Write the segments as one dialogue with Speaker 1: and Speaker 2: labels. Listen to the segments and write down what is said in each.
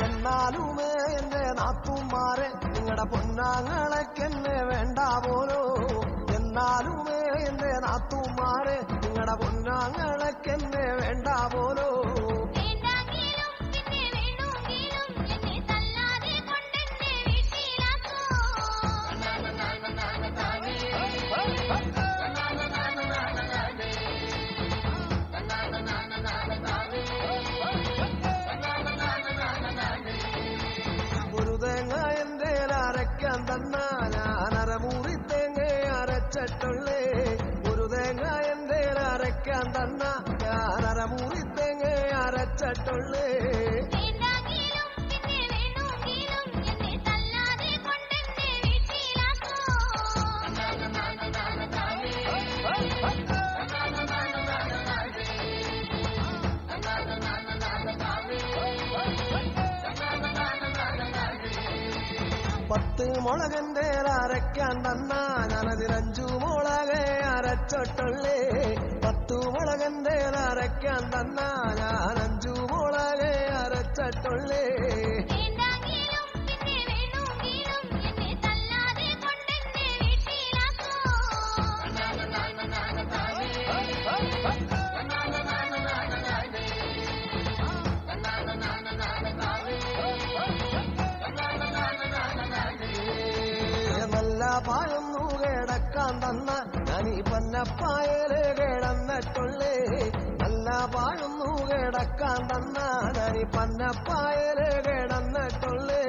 Speaker 1: എന്നാലുമേ എന്റെ നാത്തുമാരെ നിങ്ങളുടെ പൊന്നാങ്ങളൊക്കെന്നെ വേണ്ട പോലോ. എന്നാലുമേ എന്റെ നാത്തുമാരെ നിങ്ങളുടെ പൊന്നാങ്ങളൊക്കെന്നെ വേണ്ട പോലോ. ഒരു തേങ്ങ എന്റെ അരയ്ക്കാൻ തന്ന ഞാനരമൂറി തേങ്ങ അരച്ചിട്ടുള്ളേ. ഒരു തേങ്ങ എന്റെ അരയ്ക്കാൻ തന്ന ഞാനരമൂറി തേങ്ങ അരച്ചിട്ടുള്ളേ. പത്ത് മുളകന്റെ അരയ്ക്കാൻ തന്ന ഞാനതിലഞ്ചു മുളകെ അരച്ചിട്ടുള്ളേ. 10 മുളകന്റെ അരയ്ക്കാൻ തന്ന ഞാനഞ്ചു മുളകെ അരച്ചിട്ടുള്ളേ. നല്ല പായൊന്നു കിടക്കാൻ തന്ന ഞാനീ പന്നപ്പായല് കിടന്നിട്ടുള്ളേ. നല്ല പായൊന്നു കിടക്കാൻ തന്ന ഞാനീ പന്നപ്പായല് കിടന്നിട്ടുള്ളേ.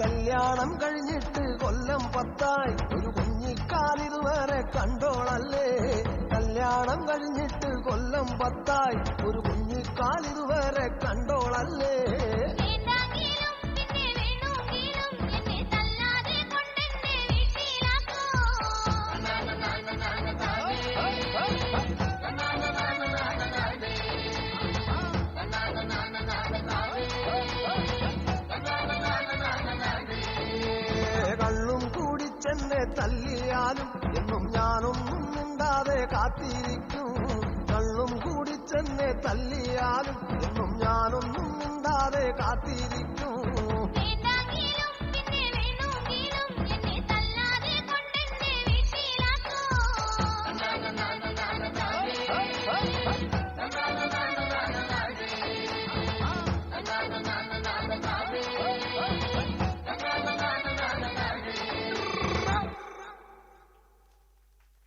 Speaker 1: കല്യാണം കഴിഞ്ഞിട്ട് കൊല്ലം 10 ഒരു കുഞ്ഞിക്കാലിതുവരെ കണ്ടോളല്ലേ. കല്യാണം കഴിഞ്ഞിട്ട് കൊല്ലം 10 ഒരു കുഞ്ഞിക്കാലിതുവരെ കണ്ടോളല്ലേ. കള്ളും കൂടിച്ചെന്നെ തല്ലിയാലും എന്നും ഞാനൊന്നും മിണ്ടാതെ കാത്തിരിക്കും. കള്ളും കൂടിച്ചെന്നെ തല്ലിയാലും എന്നും